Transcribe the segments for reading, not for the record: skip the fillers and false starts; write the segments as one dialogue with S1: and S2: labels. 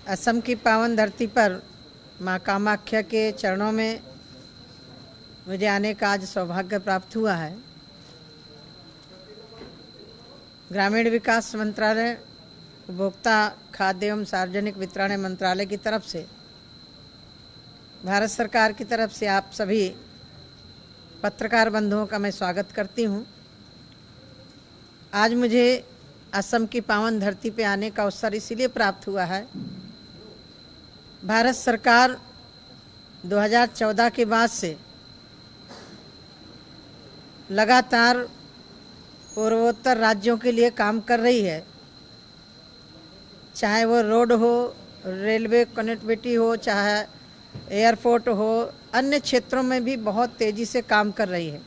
S1: असम की पावन धरती पर माँ कामाख्या के चरणों में मुझे आने का आज सौभाग्य प्राप्त हुआ है। ग्रामीण विकास मंत्रालय, उपभोक्ता खाद्य एवं सार्वजनिक वितरण मंत्रालय की तरफ से, भारत सरकार की तरफ से आप सभी पत्रकार बंधुओं का मैं स्वागत करती हूँ। आज मुझे असम की पावन धरती पे आने का अवसर इसीलिए प्राप्त हुआ है, भारत सरकार 2014 के बाद से लगातार पूर्वोत्तर राज्यों के लिए काम कर रही है। चाहे वो रोड हो, रेलवे कनेक्टिविटी हो, चाहे एयरपोर्ट हो, अन्य क्षेत्रों में भी बहुत तेज़ी से काम कर रही है।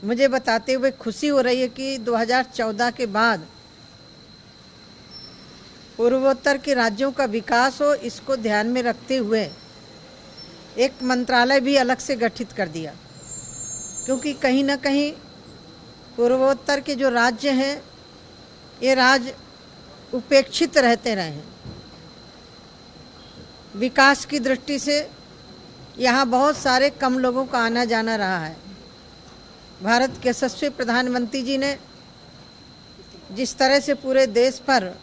S1: मुझे बताते हुए खुशी हो रही है कि 2014 के बाद पूर्वोत्तर के राज्यों का विकास हो, इसको ध्यान में रखते हुए एक मंत्रालय भी अलग से गठित कर दिया, क्योंकि कहीं ना कहीं पूर्वोत्तर के जो राज्य हैं ये राज्य उपेक्षित रहते रहे हैं। विकास की दृष्टि से यहाँ बहुत सारे कम लोगों का आना जाना रहा है। भारत के यशस्वी प्रधानमंत्री जी ने जिस तरह से पूरे देश पर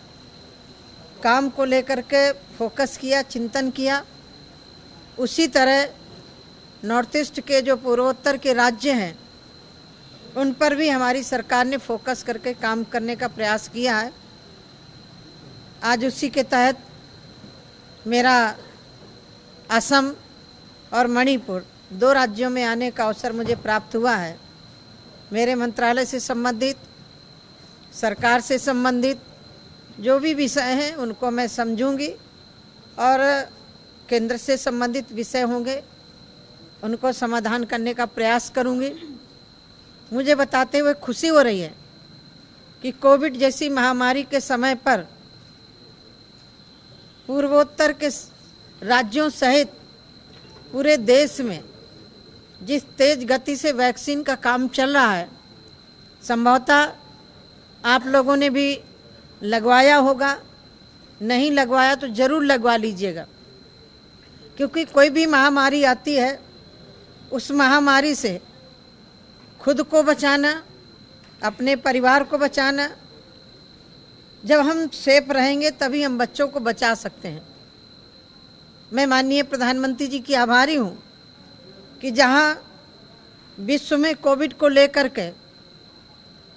S1: काम को लेकर के फोकस किया, चिंतन किया, उसी तरह नॉर्थ ईस्ट के जो पूर्वोत्तर के राज्य हैं उन पर भी हमारी सरकार ने फोकस करके काम करने का प्रयास किया है। आज उसी के तहत मेरा असम और मणिपुर 2 राज्यों में आने का अवसर मुझे प्राप्त हुआ है। मेरे मंत्रालय से संबंधित, सरकार से संबंधित जो भी विषय हैं उनको मैं समझूंगी और केंद्र से संबंधित विषय होंगे उनको समाधान करने का प्रयास करूंगी। मुझे बताते हुए खुशी हो रही है कि कोविड जैसी महामारी के समय पर पूर्वोत्तर के राज्यों सहित पूरे देश में जिस तेज गति से वैक्सीन का काम चल रहा है, संभवतः आप लोगों ने भी लगवाया होगा, नहीं लगवाया तो ज़रूर लगवा लीजिएगा, क्योंकि कोई भी महामारी आती है उस महामारी से खुद को बचाना, अपने परिवार को बचाना, जब हम सेफ रहेंगे तभी हम बच्चों को बचा सकते हैं। मैं माननीय प्रधानमंत्री जी की आभारी हूँ कि जहाँ विश्व में कोविड को लेकर के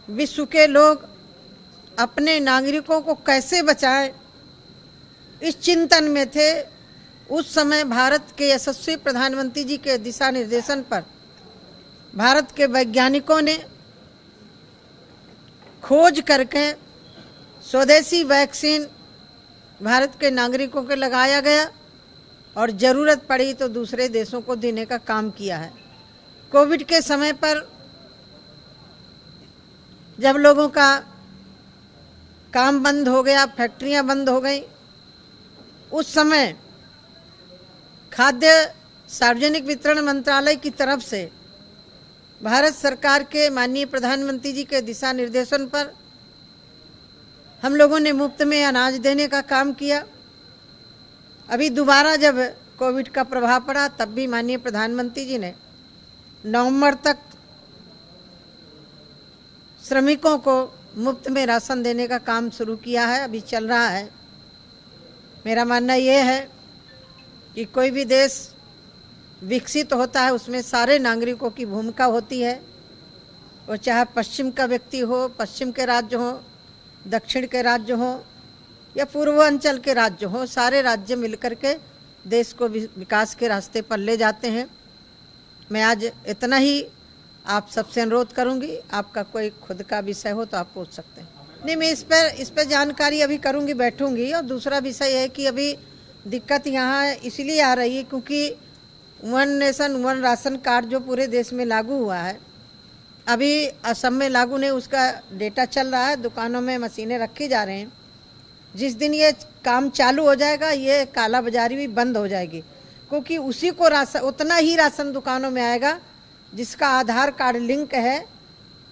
S1: विश्व के लोग अपने नागरिकों को कैसे बचाएं इस चिंतन में थे, उस समय भारत के यशस्वी प्रधानमंत्री जी के दिशा निर्देशन पर भारत के वैज्ञानिकों ने खोज करके स्वदेशी वैक्सीन भारत के नागरिकों को लगाया गया और ज़रूरत पड़ी तो दूसरे देशों को देने का काम किया है। कोविड के समय पर जब लोगों का काम बंद हो गया, फैक्ट्रियां बंद हो गई, उस समय खाद्य सार्वजनिक वितरण मंत्रालय की तरफ से भारत सरकार के माननीय प्रधानमंत्री जी के दिशा निर्देशन पर हम लोगों ने मुफ्त में अनाज देने का काम किया। अभी दोबारा जब कोविड का प्रभाव पड़ा तब भी माननीय प्रधानमंत्री जी ने नवंबर तक श्रमिकों को मुफ्त में राशन देने का काम शुरू किया है, अभी चल रहा है। मेरा मानना ये है कि कोई भी देश विकसित होता है उसमें सारे नागरिकों की भूमिका होती है, वो चाहे पश्चिम का व्यक्ति हो, पश्चिम के राज्य हो, दक्षिण के राज्य हो या पूर्वांचल के राज्य हो, सारे राज्य मिलकर के देश को विकास के रास्ते पर ले जाते हैं। मैं आज इतना ही आप सबसे अनुरोध करूंगी, आपका कोई खुद का विषय हो तो आप पूछ सकते हैं। नहीं, मैं इस पर जानकारी अभी करूंगी, बैठूंगी। और दूसरा विषय है कि अभी दिक्कत यहाँ इसलिए आ रही है क्योंकि 1 नेशन 1 राशन कार्ड जो पूरे देश में लागू हुआ है, अभी असम में लागू नहीं, उसका डेटा चल रहा है, दुकानों में मशीनें रखी जा रहे हैं। जिस दिन ये काम चालू हो जाएगा ये काला बाजारी भी बंद हो जाएगी, क्योंकि उसी को राशन, उतना ही राशन दुकानों में आएगा जिसका आधार कार्ड लिंक है,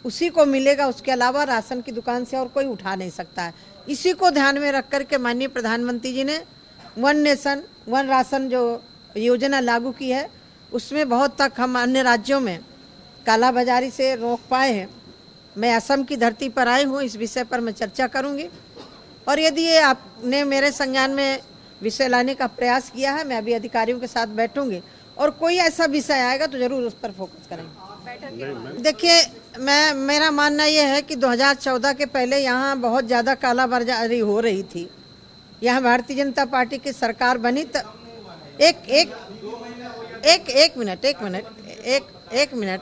S1: उसी को मिलेगा। उसके अलावा राशन की दुकान से और कोई उठा नहीं सकता है। इसी को ध्यान में रख कर के माननीय प्रधानमंत्री जी ने वन नेशन वन राशन जो योजना लागू की है, उसमें बहुत तक हम अन्य राज्यों में कालाबाजारी से रोक पाए हैं। मैं असम की धरती पर आई हूँ, इस विषय पर मैं चर्चा करूँगी और यदि ये आपने मेरे संज्ञान में विषय लाने का प्रयास किया है, मैं अभी अधिकारियों के साथ बैठूंगी और कोई ऐसा विषय आएगा तो जरूर उस पर फोकस करेंगे। देखिए, मेरा मानना ये है कि 2014 के पहले यहाँ बहुत ज़्यादा कालाबाजारी हो रही थी। यहाँ भारतीय जनता पार्टी की सरकार बनी तो एक मिनट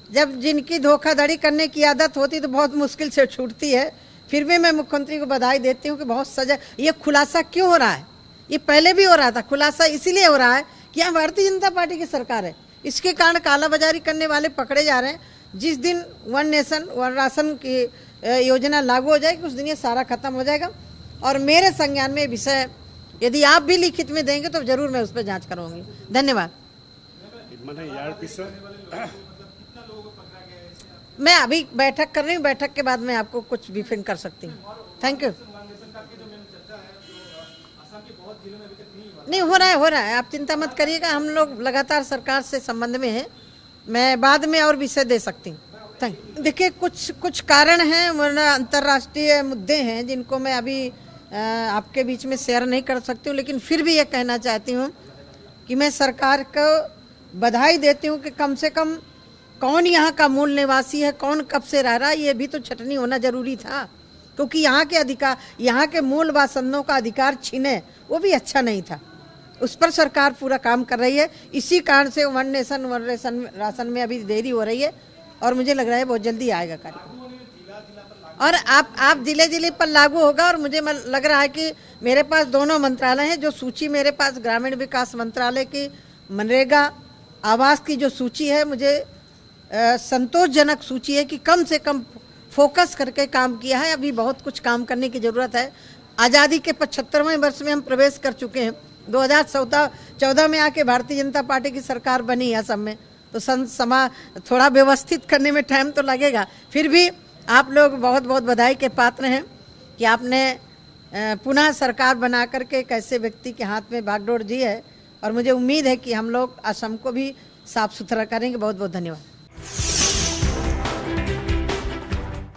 S1: जब जिनकी धोखाधड़ी करने की आदत होती तो बहुत मुश्किल से छूटती है। फिर भी मैं मुख्यमंत्री को बधाई देती हूँ कि बहुत सजा। ये खुलासा क्यों हो रहा है? ये पहले भी हो रहा था। खुलासा इसीलिए हो रहा है कि यहाँ भारतीय जनता पार्टी की सरकार है, इसके कारण कालाबाजारी करने वाले पकड़े जा रहे हैं। जिस दिन वन नेशन वन राशन की योजना लागू हो जाएगी उस दिन ये सारा खत्म हो जाएगा और मेरे संज्ञान में विषय यदि आप भी लिखित में देंगे तो जरूर मैं उस पर जांच करूंगी। धन्यवाद। मैं अभी बैठक कर रही हूँ, बैठक के बाद मैं आपको कुछ ब्रीफिंग कर सकती हूँ। Thank you. नहीं हो रहा है, आप चिंता मत करिएगा। हम लोग लगातार सरकार से संबंध में हैं, मैं बाद में और विषय दे सकती हूँ। Thank you. देखिए, कुछ कारण हैं, वरना अंतर्राष्ट्रीय मुद्दे हैं जिनको मैं अभी आपके बीच में शेयर नहीं कर सकती हूँ, लेकिन फिर भी ये कहना चाहती हूँ कि मैं सरकार को बधाई देती हूँ कि कम से कम कौन यहाँ का मूल निवासी है, कौन कब से रह रहा है, ये भी तो छटनी होना जरूरी था, क्योंकि यहाँ के मूल बासिंदों का अधिकार छीने वो भी अच्छा नहीं था। उस पर सरकार पूरा काम कर रही है। इसी कारण से वन नेशन वन राशन में अभी देरी हो रही है और मुझे लग रहा है बहुत जल्दी आएगा कार्यक्रम और आप जिले पर लागू होगा। और मुझे लग रहा है कि मेरे पास दोनों मंत्रालय हैं। जो सूची मेरे पास ग्रामीण विकास मंत्रालय की मनरेगा आवास की जो सूची है, मुझे संतोषजनक सूची है कि कम से कम फोकस करके काम किया है। अभी बहुत कुछ काम करने की ज़रूरत है। आज़ादी के 75वें वर्ष में हम प्रवेश कर चुके हैं। 2014 में आके भारतीय जनता पार्टी की सरकार बनी असम में, तो समा थोड़ा व्यवस्थित करने में टाइम तो लगेगा। फिर भी आप लोग बहुत बहुत बधाई के पात्र हैं कि आपने पुनः सरकार बना करके एक ऐसे व्यक्ति के हाथ में बागडोर दी है और मुझे उम्मीद है कि हम लोग असम को भी साफ सुथरा करेंगे। बहुत बहुत धन्यवाद।